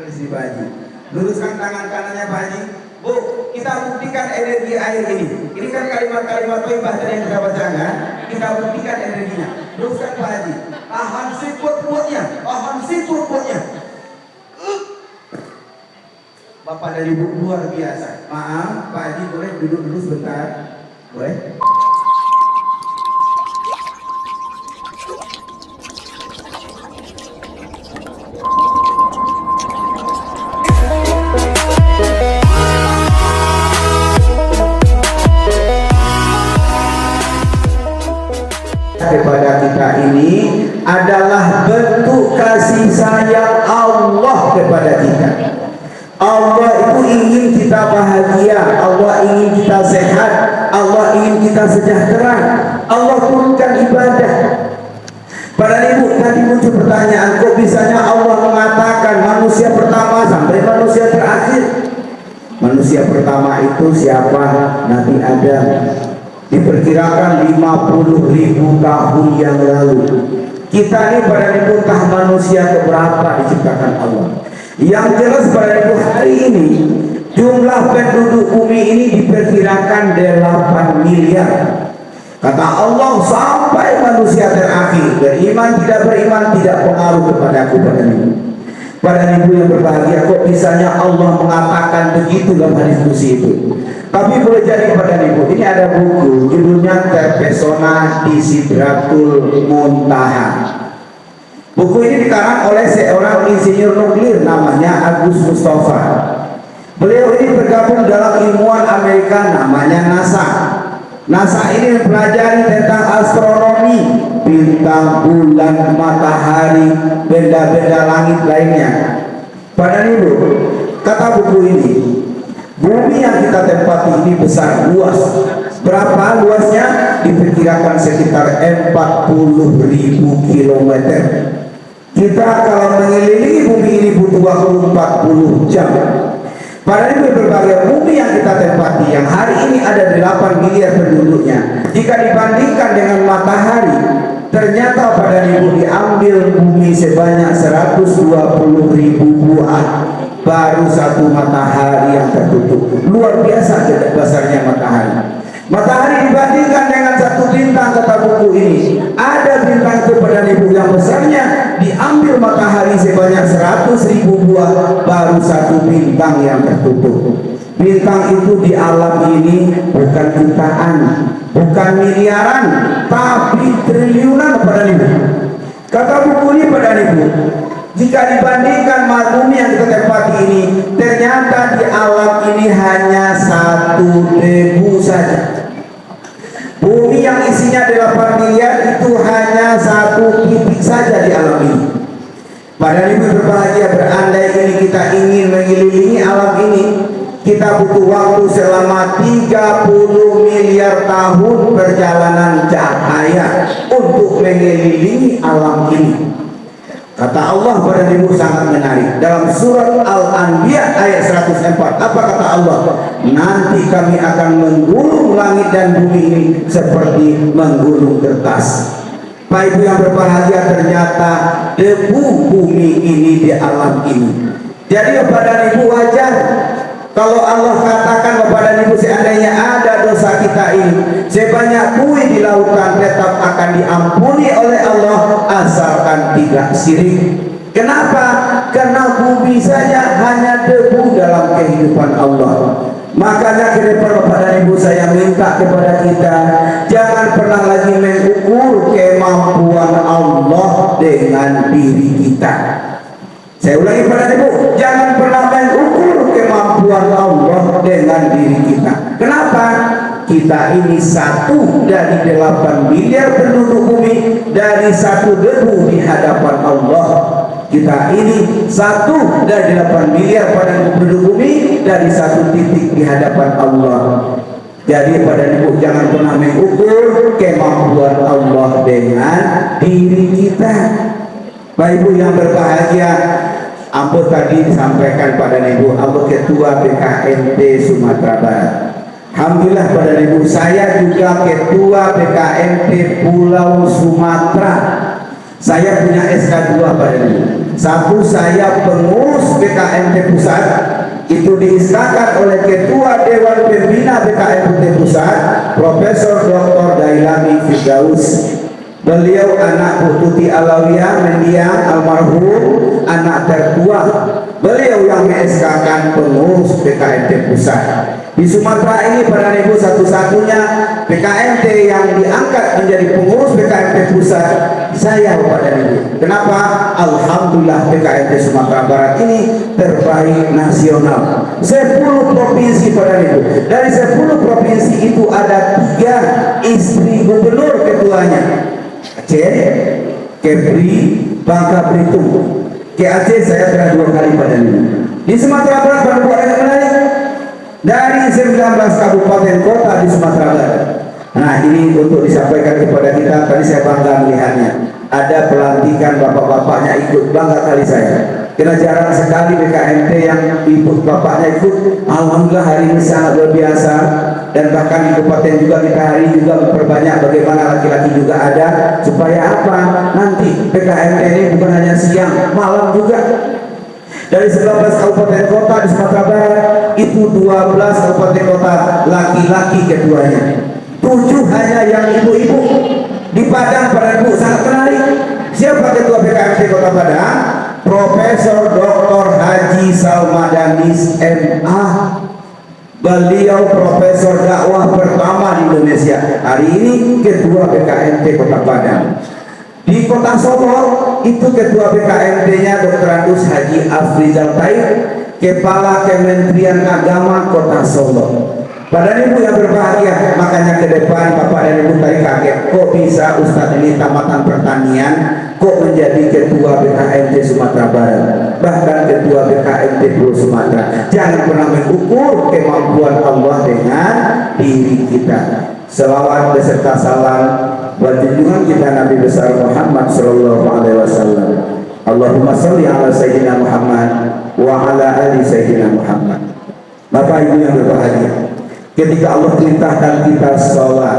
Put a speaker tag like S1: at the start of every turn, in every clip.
S1: istri Pak Haji. Luruskan tangan kanannya Pak Haji. Bu, kita buktikan energi air ini. Ini kan kalimat-kalimat thayyibah tadi yang kita bacakan. Kita buktikan energinya. Luruskan Pak Haji. Tahan siput-putnya. Tahan siput-putnya. Bapak dan Ibu luar biasa. Maaf, Pak Haji boleh duduk dulu sebentar? Boleh? Kepada kita ini adalah bentuk kasih sayang Allah kepada kita. Allah itu ingin kita bahagia, Allah ingin kita sehat, Allah ingin kita sejahtera. Allah turunkan ibadah. Para ibu, tadi muncul pertanyaan, kok bisanya Allah mengatakan manusia pertama sampai manusia terakhir? Manusia pertama itu siapa? Nabi Adam. Diperkirakan 50.000 tahun yang lalu. Kita ini pada ibu entah manusia keberapa diciptakan Allah. Yang jelas pada ibu hari ini jumlah penduduk bumi ini diperkirakan 8 miliar. Kata Allah sampai manusia terakhir, beriman tidak beriman tidak pengaruh kepada aku pada ibu. Pada ibu yang berbahagia, kok bisanya Allah mengatakan begitu dalam hadis kursi itu. Tapi boleh jadi pada ibu, ini ada buku judulnya Terpesona di Sidratul Muntaha. Buku ini dikarang oleh seorang insinyur nuklir namanya Agus Mustafa. Beliau ini bergabung dalam ilmuwan Amerika namanya NASA. NASA ini mempelajari tentang astronomi, bintang, bulan, matahari, benda-benda langit lainnya. Pada ibu, kata buku ini, bumi yang kita tempati ini besar, luas. Berapa luasnya? Diperkirakan sekitar 40.000 kilometer. Kita kalau mengelilingi bumi ini butuh waktu 40 jam. Pada ini berbagai bumi yang kita tempati, yang hari ini ada 8 miliar penduduknya, jika dibandingkan dengan matahari, ternyata pada ibu diambil bumi sebanyak 120.000 buah. Baru satu matahari yang tertutup. Luar biasa besarnya matahari. Matahari dibandingkan dengan satu bintang, kata buku ini, ada bintang itu pada ibu yang besarnya diambil matahari sebanyak 100.000 buah, baru satu bintang yang tertutup. Bintang itu di alam ini bukan jutaan, bukan miliaran, tapi triliunan pada ibu. Kata buku ini pada ibu, jika dibandingkan bumi yang kita tempati ini, ternyata di alam ini hanya satu debu saja. Bumi yang isinya 8 miliar itu hanya satu titik saja di alam ini. Pada ibu berbahagia, berandai ini kita ingin mengelilingi alam ini, kita butuh waktu selama 30 miliar tahun perjalanan cahaya untuk mengelilingi alam ini. Kata Allah pada ibu sangat menarik. Dalam surat Al-Anbiya ayat 104, apa kata Allah? Nanti kami akan menggulung langit dan bumi ini seperti menggulung kertas. Pak ibu yang berbahagia, ternyata debu bumi ini di alam ini. Jadi kepada ibu wajar kalau Allah katakan kepada ibu, seandainya ada dosa kita ini sebanyak buih di lautan, tetap akan diampuni oleh Allah asalkan tidak syirik. Kenapa? Karena bumi saja hanya debu dalam kehidupan Allah. Makanya ke depan Bapak dan Ibu saya minta kepada kita, jangan pernah lagi mengukur kemampuan Allah dengan diri kita. Saya ulangi pada ibu, jangan pernah mengukur kemampuan Allah dengan diri kita. Kenapa? Kita ini satu dari 8 miliar penduduk bumi, dari satu debu di hadapan Allah. Kita ini satu dari 8 miliar pada penduduk bumi, dari satu titik di hadapan Allah. Jadi pada ibu jangan pernah mengukur kemampuan Allah dengan diri kita. Bapak ibu yang berbahagia, Ambo tadi disampaikan pada ibu, Ambo ketua BKMT Sumatera Barat. Alhamdulillah pada ibu, saya juga ketua BKMT Pulau Sumatera. Saya punya SK2 pada ibu. Satu, saya pengurus BKMT Pusat, itu diisahkan oleh Ketua Dewan Pembina BKMT Pusat, Profesor Dr. Dailami Firdaus. Beliau anak Pututi Alawiyah mendiang almarhum, anak tertua. Beliau yang mengeskakan pengurus BKMT Pusat. Di Sumatera ini pada Ibu satu-satunya BKMT yang diangkat menjadi pengurus BKMT Pusat saya pada Ibu. Kenapa? Alhamdulillah BKMT Sumatera Barat ini terbaik nasional. 10 provinsi pada Ibu. Dari 10 provinsi itu ada 3 istri gubernur ketuanya. Aceh, Kepri, Bangka Belitung. Ke Aceh saya pernah 2 kali pada Ibu. Di Sumatera Barat pada buat yang menarik. Dari 19 kabupaten kota di Sumatera Barat. Nah, ini untuk disampaikan kepada kita. Tadi saya bangga melihatnya. Ada pelantikan bapak-bapaknya ikut, bangga kali saya. Karena jarang sekali BKMT yang ikut bapaknya ikut. Alhamdulillah hari ini sangat luar biasa. Dan bahkan di kabupaten juga kita hari ini juga memperbanyak bagaimana laki-laki juga ada. Supaya apa? Nanti BKMT ini bukan hanya siang, malam juga. Dari 19 kabupaten kota di Sumatera Barat, itu 12 kabupaten kota laki-laki ketuanya. 7 hanya yang ibu-ibu. Di Padang pada Ibu sangat menarik. Siapa ketua BKMT Kota Padang? Profesor Dr. Haji Salmadanis MA. Beliau profesor dakwah pertama di Indonesia. Hari ini ketua BKMT Kota Padang. Di Kota Solo itu ketua BKMT-nya Dr. Andus Haji Afrizal Taib, Kepala Kementerian Agama Kota Solo. Pada Ibu yang berbahagia, makanya ke depan Bapak dan Ibu tadi kaget, kok bisa Ustadz ini tamatan pertanian, kok menjadi ketua BKMT Sumatera Barat, bahkan ketua BKMT Pulau Sumatera. Jangan pernah mengukur kemampuan Allah dengan diri kita. Selawat beserta salam buat junjungan kita Nabi besar Muhammad sallallahu alaihi wasallam. Allahumma sholli ala sayyidina Muhammad wa ala ali sayyidina Muhammad. Bapak Ibu yang berbahagia, ketika Allah perintahkan kita sholat,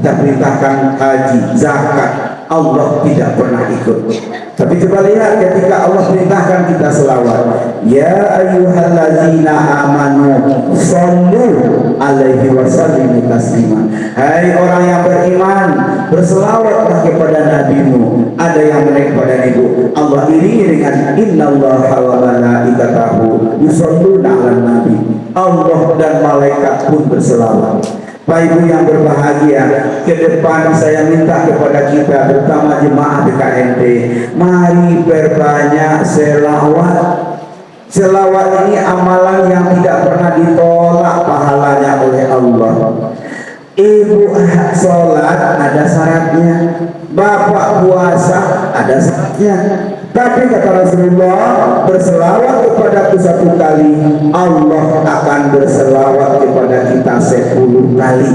S1: kita perintahkan haji, zakat, Allah tidak pernah ikut. Tapi coba lihat ketika Allah perintahkan kita selawat, ya ayyuhallazina amanu shollu alaihi wasallimu taslima. Hai orang yang beriman, berselawatlah kepada nabimu. Ada yang menaik kepada Ibu. Allah iringi dengan innallaha wa malaikatahu yusholluna 'alan nabi. Allah dan malaikat pun berselawat. Pak Ibu yang berbahagia, ke depan saya minta kepada kita, terutama jemaah BKMT, mari perbanyak selawat. Selawat ini amalan yang tidak pernah ditolak pahalanya oleh Allah. Ibu sholat ada syaratnya, bapak puasa ada syaratnya. Tapi kata Rasulullah, berselawat kepadaku 1 kali, Allah akan berselawat kepada kita 10 kali.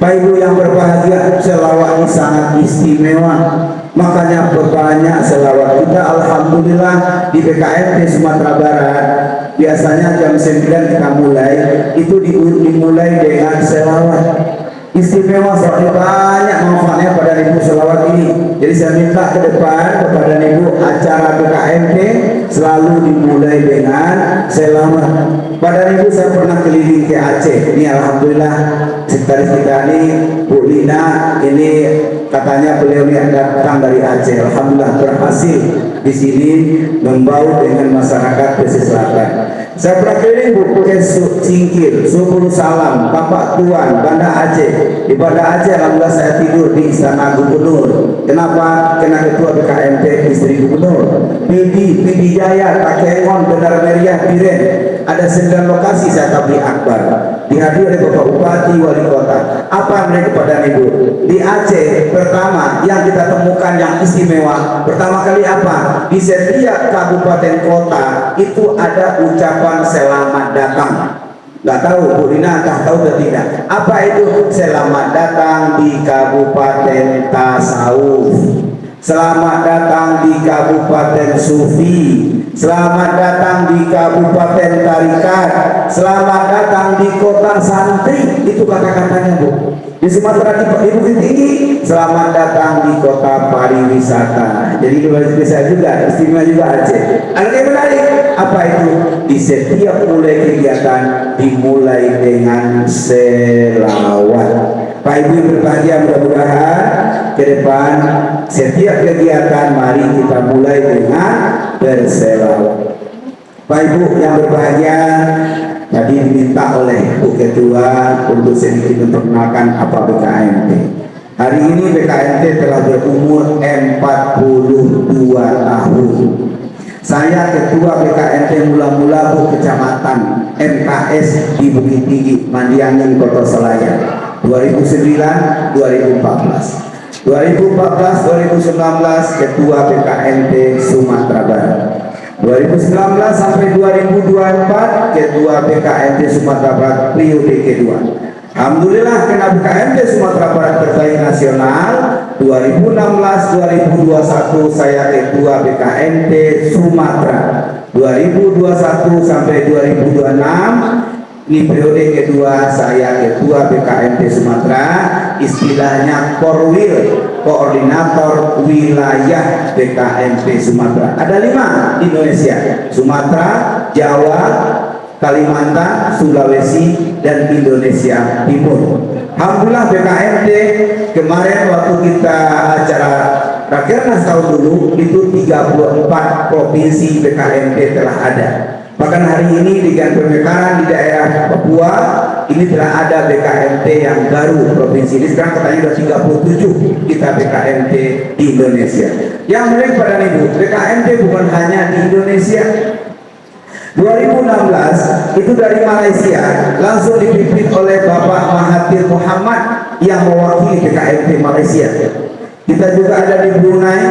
S1: Pak Ibu yang berbahagia, selawat ini sangat istimewa. Makanya berbanyak selawat kita. Alhamdulillah di BKMT Sumatera Barat biasanya jam 9 kita mulai, itu dimulai dengan selawat. Istimewa soalnya banyak manfaatnya pada Ibu selawat ini. Jadi saya minta ke depan kepada Ibu, acara BKMT selalu dimulai dengan selawat. Pada Ibu saya pernah keliling ke Aceh. Ini alhamdulillah sekretaris kita ini Bu Lina, ini katanya beliau yang datang dari Aceh. Alhamdulillah berhasil di sini membaur dengan masyarakat pesisir selatan. Saya pernah keliling Bu ke Singkil, Subul Salam, Bapak Tuan, Banda Aceh. Di Banda Aceh alhamdulillah saya tidur di Istana Gubernur. Kenapa? Kena ketua BKMT istri Gubernur. Pidi Jaya, Takengon, Benar Meriah, Biren. Ada 9 lokasi saya tabligh akbar. Dihadiri oleh Bapak Bupati, Wali Kota. Apa mereka kepada Ibu? Di Aceh pertama yang kita temukan yang istimewa, pertama kali apa? Di setiap kabupaten kota itu ada ucapan selamat datang. Nggak tahu Bu Dina, nggak tahu atau tidak. Apa itu? Selamat datang di Kabupaten Tasawuf. Selamat datang di Kabupaten Sufi. Selamat datang di Kabupaten Tarikat, selamat datang di kota santri. Itu kata-katanya, Bu. Di Sumatera di Bukit Tinggi, selamat datang di kota pariwisata. Jadi bisa juga, istimewa juga Aceh. Ada yang menarik, apa itu? Di setiap mulai kegiatan dimulai dengan selawat. Pak Ibu yang berbahagia, mudah-mudahan ke depan setiap kegiatan mari kita mulai dengan berselawat. Pak Ibu yang berbahagia, tadi diminta oleh Bu Ketua untuk sedikit memperkenalkan apa BKMT. Hari ini BKMT telah berumur 42 tahun. Saya Ketua BKMT mula-mula Bu Kecamatan MKS di Bukit Tinggi, Mandiangin, Kota Selayar, 2009-2014. 2014-2019 Ketua BKMT Sumatera Barat. 2019 sampai 2024 Ketua BKMT Sumatera Barat periode kedua. Alhamdulillah kena BKMT Sumatera Barat terbaik nasional. 2016-2021 saya Ketua BKMT Sumatera. 2021 sampai 2026 ini periode kedua saya Ketua BKMT Sumatera, istilahnya Korwil, Koordinator Wilayah BKMT Sumatera. Ada 5 di Indonesia: Sumatera, Jawa, Kalimantan, Sulawesi, dan Indonesia Timur. Alhamdulillah BKMT kemarin waktu kita acara Rakernas tahun dulu itu 34 provinsi BKMT telah ada. Bahkan hari ini dengan pemekaran di daerah Papua ini telah ada BKMT yang baru provinsi ini. Sekarang katanya sudah 37 kita BKMT di Indonesia. Yang menarik pada Ibu, BKMT bukan hanya di Indonesia. 2016 itu dari Malaysia langsung dipimpin oleh Bapak Mahathir Mohamad yang mewakili BKMT Malaysia. Kita juga ada di Brunei,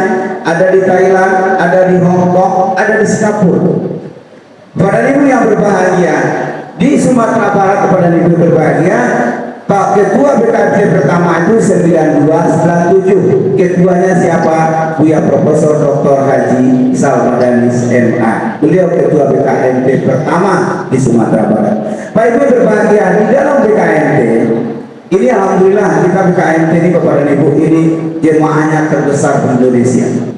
S1: ada di Thailand, ada di Hong Kong, ada di Singapura. Kepada Ibu yang berbahagia di Sumatera Barat, kepada Ibu berbahagia, Pak Ketua BKMT pertama itu 9297. Ketuanya siapa? Buya Profesor Dr. Haji Salmadanis MA. Beliau Ketua BKMT pertama di Sumatera Barat. Pak Ibu berbahagia, di dalam BKMT ini alhamdulillah kita BKMT ini kepada Ibu ini jemaahnya terbesar di Indonesia.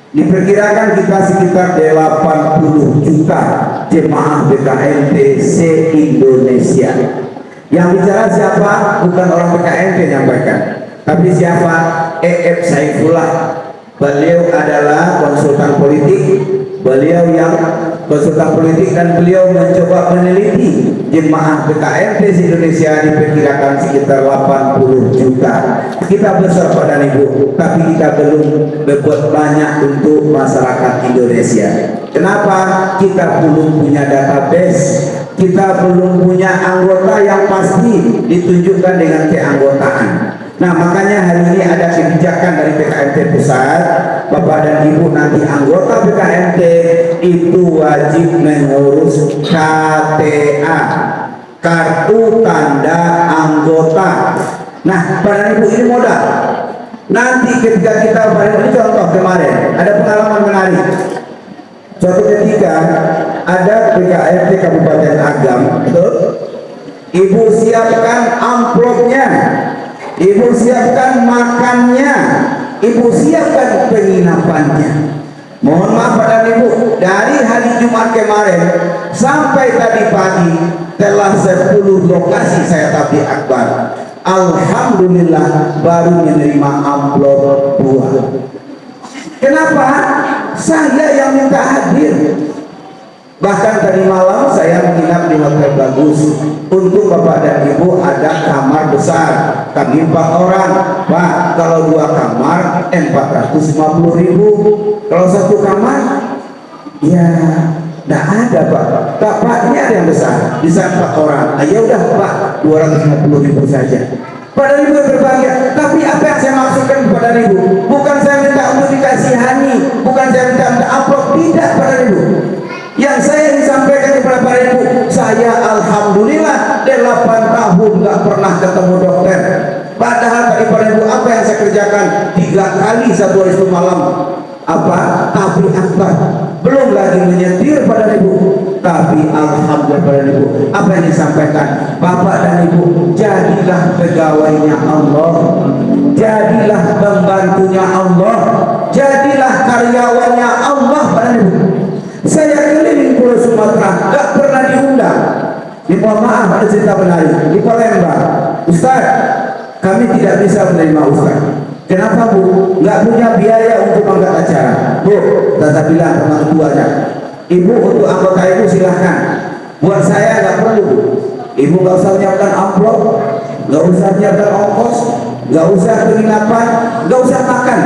S1: Diperkirakan kita sekitar 80 juta jemaah BKMT se-Indonesia. Yang bicara siapa? Bukan orang BKMT yang nyampaikan, tapi siapa? E.F. Saifullah. Beliau adalah konsultan politik. Beliau yang konsultan politik dan beliau mencoba meneliti jemaah BKMT se-Indonesia diperkirakan sekitar 80 juta. Kita besar pada Ibu, tapi kita belum berbuat banyak untuk masyarakat Indonesia. Kenapa? Kita belum punya database, kita belum punya anggota yang pasti ditunjukkan dengan keanggotaan. Nah, makanya hari ini ada kebijakan dari BKMT pusat, Bapak dan Ibu nanti anggota BKMT itu wajib mengurus KTA, kartu tanda anggota. Nah, pada Ibu ini modal. Nanti ketika kita ini contoh kemarin ada pengalaman menarik. Suatu ketika ada BKMT Kabupaten Agam, betul? Ibu siapkan amplopnya, Ibu siapkan makannya, Ibu siapkan penginapannya. Mohon maaf pada Ibu, dari hari Jumat kemarin sampai tadi pagi telah 10 lokasi saya tablik akbar. Alhamdulillah baru menerima amplop 2. Kenapa? Saya yang minta hadir. Bahkan tadi malam saya menginap di hotel bagus. Untuk Bapak dan Ibu ada kamar besar. Kami 4 orang. Pak, kalau 2 kamar 450.000. Kalau 1 kamar ya tidak ada Pak. Pak, ini ada yang besar. Bisa 4 orang. Ya udah Pak, 250.000 saja. Pada Ibu berbahagia, tapi apa yang saya maksudkan kepada Ibu, bukan saya minta untuk dikasihani, bukan saya minta amplop, tidak pada Ibu. Yang saya ingin sampaikan kepada para Ibu, saya alhamdulillah 8 tahun nggak pernah ketemu dokter. Padahal tadi para Ibu, apa yang saya kerjakan 3 kali 1 hari 1 malam. apa? Tapi akbar. Belum lagi menyetir pada ibu, tapi alhamdulillah pada ibu. Apa yang disampaikan bapak dan ibu? Jadilah pegawainya Allah, jadilah pembantunya Allah, jadilah karyawannya Allah pada ibu. Saya keliling Pulau Sumatera, gak pernah diundang. Mohon maaf, ada cerita menarik di Palembang. Ustaz, kami tidak bisa menerima Ustaz. Kenapa Bu? Nggak punya biaya untuk angkat acara. Bu, Tata bilang sama ketuanya, Ibu untuk anggota Ibu silahkan. Buat saya nggak perlu. Ibu nggak usah menyiapkan amplop, nggak usah menyiapkan ongkos, nggak usah penginapan, nggak usah makan.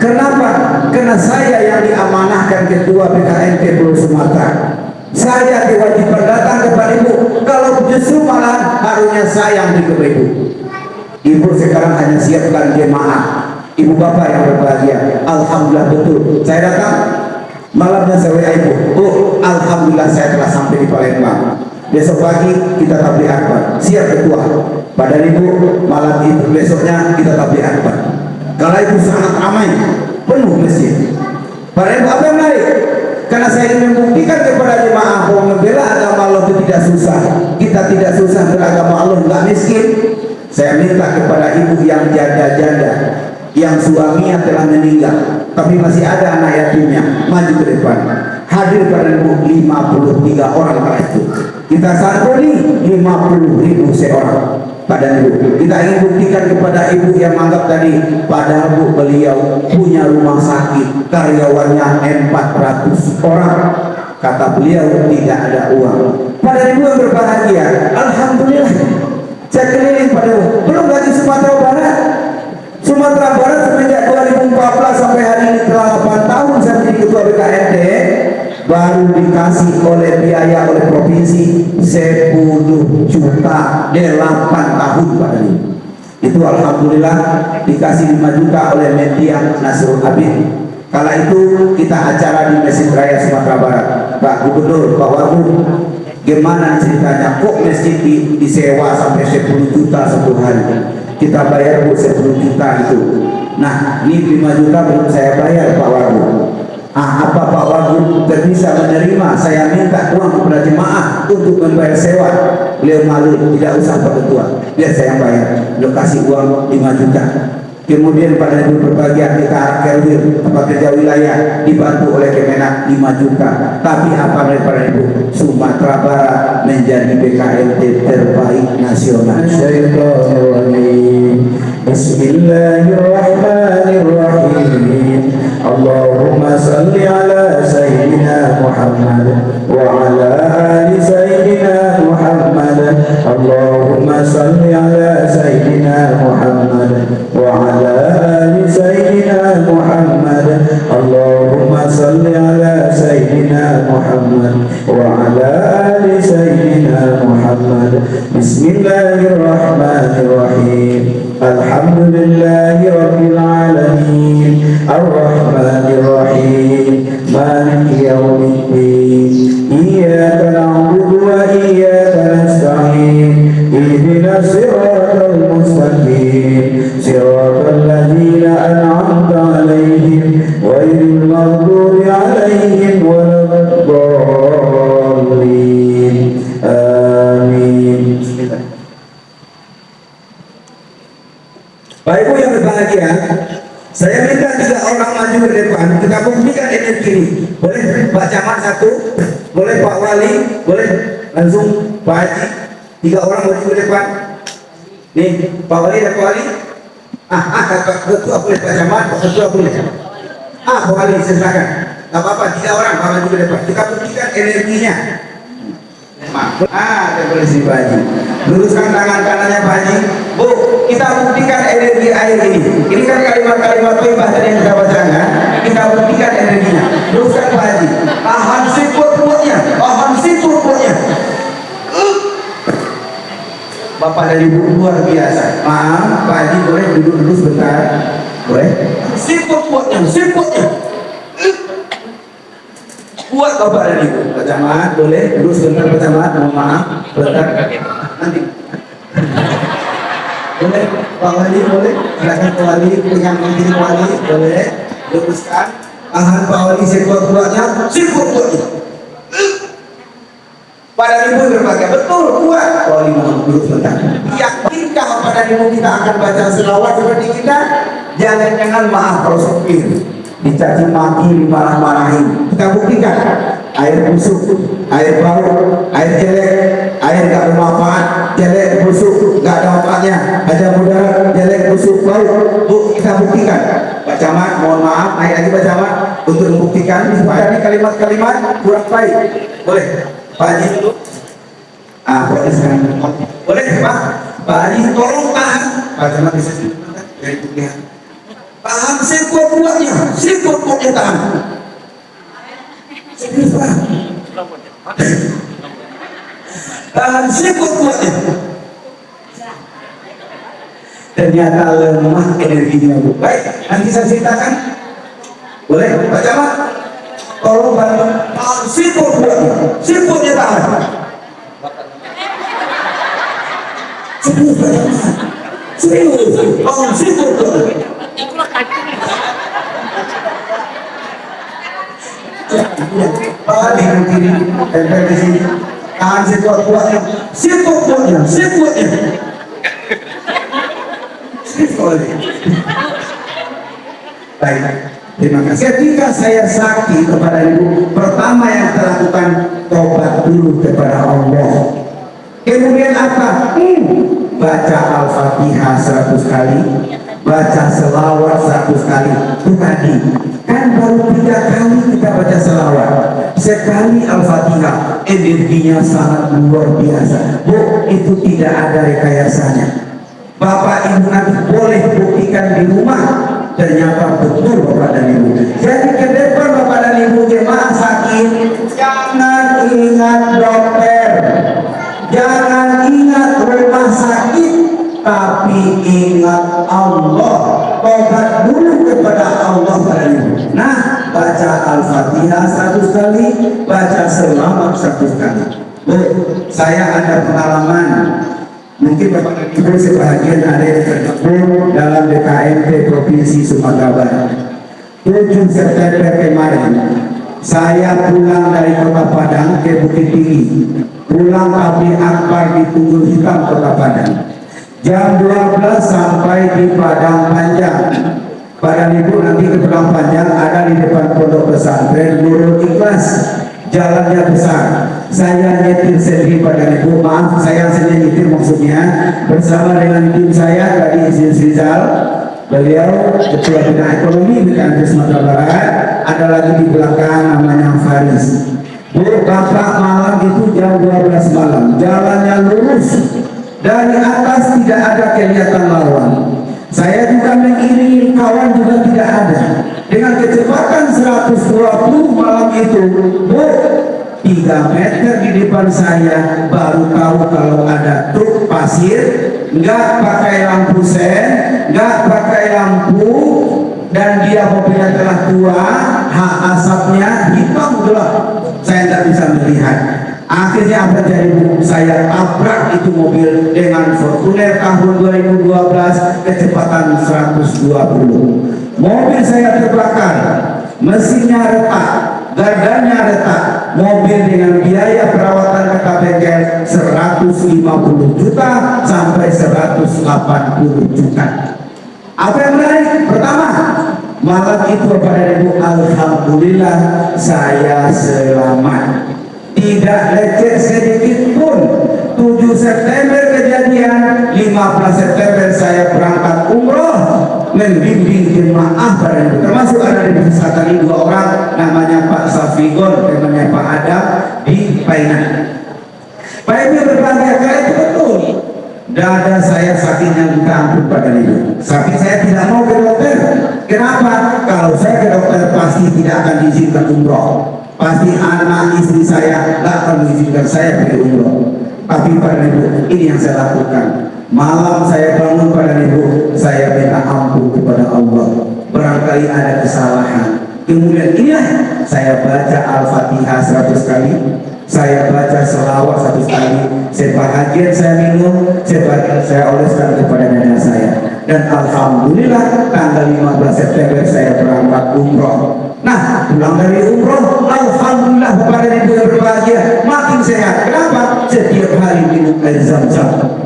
S1: Kenapa? Karena saya yang diamanahkan Ketua BKNT Pulau Sumatera. Saya diwajibkan datang kepada Ibu. Kalau justru malah harusnya saya yang beri kepada Ibu. Ibu sekarang hanya siapkan jemaah. Ibu bapak yang berbahagia. Alhamdulillah betul. Saya datang malamnya saya WA Ibu. Oh, alhamdulillah saya telah sampai di Palembang. Besok pagi kita tabligh akbar. Siap ketua. Pada Ibu malam itu besoknya kita tabligh akbar. Kalau itu sangat ramai, penuh masjid. Pada Ibu apa yang menarik? Karena saya ingin membuktikan kepada jemaah bahwa membela agama Allah itu tidak susah. Kita tidak susah beragama Allah, nggak miskin. Saya minta kepada ibu yang janda-janda, yang suaminya telah meninggal, tapi masih ada anak yatimnya, maju ke depan. Hadir pada ibu 53 orang pada itu. Kita santuni 50.000 seorang pada ibu. Kita ingin buktikan kepada ibu yang menganggap tadi, padahal bu beliau punya rumah sakit, karyawannya 400 orang. Kata beliau tidak ada uang. Pada ibu yang berbahagia, alhamdulillah. Saya keliling pada belum lagi Sumatera Barat. Sumatera Barat semenjak 2014 sampai hari ini telah 8 tahun saya menjadi ketua BKNT, baru dikasih oleh biaya oleh provinsi 10 juta 8 tahun pada ini. Itu alhamdulillah dikasih 5 juta oleh Mendiang Nasrul Habib. Kala itu kita acara di Masjid Raya Sumatera Barat. Pak Gubernur, Pak Wagub, gimana ceritanya? Kok masjid disewa sampai 10 juta satu hari? Kita bayar 10 juta itu. Nah, ini 5 juta belum saya bayar Pak Wagub. Apa Pak Wagub bisa menerima saya minta uang kepada jemaah untuk membayar sewa? Beliau malu, tidak usah Pak Ketua, biar saya bayar. Beliau kasih uang 5 juta. Kemudian pada ibu berbahagia kita Kerwil tempat kerja wilayah dibantu oleh Kemenak 5 juta. Tapi apa daripada ibu? Sumatera Barat menjadi BKNT terbaik nasional. Bismillahirrahmanirrahim. Allahumma salli ala Sayyidina Muhammad wa ala ali Sayyidina Muhammad. Allahumma salli ala Sayyidina Muhammad wa ala ali Sayyidina Muhammad. Allahumma salli ala Sayyidina Muhammad wa ala ali Sayyidina Muhammad. Bismillahirrahmanirrahim. Alhamdulillahi Rabbil Alamin. Ar-Rahmanir-Rahim. Maliki yawmiddin. Iyyaka na'budu wa iyyaka nasta'in. Ihdinas siratal mustaqim. Siratal ladzina an'amta 'alaihim ghairil maghdubi 'alaihim waladdallin. Amin. Bapak Ibu yang berbahagia, saya minta 3 orang maju ke depan. Kita buktikan energi ini. Boleh Pak Camat 1, boleh Pak Wali, boleh langsung Pak Haji. 3 orang maju ke depan. Nih Pak Wali dan Pak Wali. Pak Ketua boleh, Pak Camat, Pak Ketua boleh. Pak Wali silakan. Gak apa-apa, 3 orang maju ke depan. Kita buktikan energinya. Terima kasih Pak Haji. Luruskan tangan kanannya Pak Haji. Bu, kita buktikan energi air ini. Ini kan kalimat-kalimat bebas tadi yang kita bacakan. Kita buktikan energinya. Luruskan Pak Haji. Tahan siput perutnya. Tahan siput perutnya. Bapak dari Ibu luar biasa. Maaf, Pak Haji boleh duduk dulu sebentar. Boleh? Siput perutnya, siputnya. Buat Bapak dan Ibu. Pak Camat boleh duduk sebentar Pak Camat. Mohon maaf. Sebentar. Nanti. Boleh Pak Wali, boleh silakan Pak Wali, pegang menteri Wali, boleh luruskan. Ahan Pak Wali sekuat-kuatnya, sekuat-kuatnya. Pada ibu berbagai betul kuat. Wali mohon duduk sebentar. Yakinkah pada ibu kita akan baca selawat seperti kita? Jangan-jangan maaf kalau sopir dicaci maki, dimarah-marahin. Kita buktikan. Air busuk, air bau, air jelek, air gak bermanfaat, jelek busuk, gak ada manfaatnya, ada mudarat, jelek busuk bau. Bu, kita buktikan. Pak Camat, mohon maaf, naik lagi Pak Camat untuk membuktikan supaya ini kalimat-kalimat kurang baik. Boleh? Pak Haji dulu. Boleh sekarang. Boleh Pak? Pak Haji tolong tahan. Pak Camat bisa dari kuliah. Tahan sekuat-kuatnya, sekuat-kuatnya tahan. Serius Pak? Tahan sekuat-kuatnya. Ternyata lemah energinya Bu. Baik, nanti saya ceritakan. Boleh Pak Camat? Tolong bantu. Tahan sekuat-kuatnya, sekuatnya tahan. Serius Pak Camat? Serius. Tahan sekuat-kuatnya. Balik ke kiri, tempel di sini. Tahan sekuat-kuatnya, sekuat-kuatnya, sekuatnya. Baik, terima kasih. Ketika saya sakit kepada ibu, pertama yang saya lakukan tobat dulu kepada Allah. Kemudian apa? Baca Al-Fatihah 100 kali, baca selawat 100 kali. Itu tadi kan baru 3 kali kita baca selawat, sekali Al-Fatihah, energinya sangat luar biasa Bu. Itu tidak ada rekayasanya. Bapak ibu nanti boleh buktikan di rumah, ternyata betul Bapak dan Ibu. Jadi ke depan Bapak dan Ibu jemaah sakit, jangan ingat dokter, jangan ingat rumah sakit, tapi ingat Allah. Tobat dulu kepada Allah pada Ibu. Nah, baca Al-Fatihah 100 kali, baca selawat 100 kali. Bu, saya ada pengalaman. Mungkin Bapak dan Ibu sebagian ada yang tergabung dalam DKMP Provinsi Sumatera Barat. 7 September kemarin saya pulang dari Kota Padang ke Bukit Tinggi, pulang Abdi Akbar di Tunggul Hitam Kota Padang. Jam 12 sampai di Padang Panjang. Pada Ibu nanti ke Padang Panjang ada di depan pondok pesantren Nurul Ikhlas. Jalannya besar. Saya nyetir sendiri pada Ibu, maaf saya sendiri nyetir maksudnya, bersama dengan tim saya dari Isis Rizal, beliau Ketua Bidang Ekonomi BKMP Sumatera Barat, ada lagi di belakang namanya Faris. Bu, Bapak malam itu jam 12 malam, jalannya lurus, dari atas tidak ada kelihatan lawan. Saya juga mengiringi kawan juga tidak ada. Dengan kecepatan 120 malam itu, Bu, 3 meter di depan saya baru tahu kalau ada truk pasir, nggak pakai lampu sen, nggak pakai lampu, dan dia mobilnya telah tua, asapnya hitam gelap. Saya tidak bisa melihat. Akhirnya apa jadi Bu? Saya tabrak itu mobil dengan Fortuner tahun 2012 kecepatan 120. Mobil saya terbakar, mesinnya retak, gardannya retak. Mobil dengan biaya perawatan kata bengkel 150 juta sampai 180 juta. Apa yang menarik? Pertama, malam itu pada Ibu, alhamdulillah saya selamat. Tidak lecet sedikit pun. 7 September kejadian, 15 September saya berangkat umroh membimbing jemaah pada Ibu. Termasuk ada di desa tadi 2 orang, namanya Pak Safigon, temannya Pak Adam di Painan. Pak Ibu berbahagia kali itu betul. Dada saya sakitnya minta ampun pada Ibu. Tapi saya tidak mau ke dokter. Kenapa? Kalau saya ke dokter pasti tidak akan diizinkan umroh. Pasti anak istri saya tidak akan mengizinkan saya pergi umroh. Tapi pada Ibu, ini yang saya lakukan. Malam saya bangun pada Ibu, saya minta ampun kepada Allah. Barangkali ada kesalahan. Kemudian inilah saya baca Al-Fatihah 100 kali, saya baca selawat 100 kali, sebahagian saya minum, sebagian saya oleskan kepada nenek saya. Dan alhamdulillah tanggal 15 September saya berangkat umroh. Nah, pulang dari umroh, alhamdulillah pada ibu yang berbahagia, makin sehat. Kenapa? Setiap hari minum air zam-zam.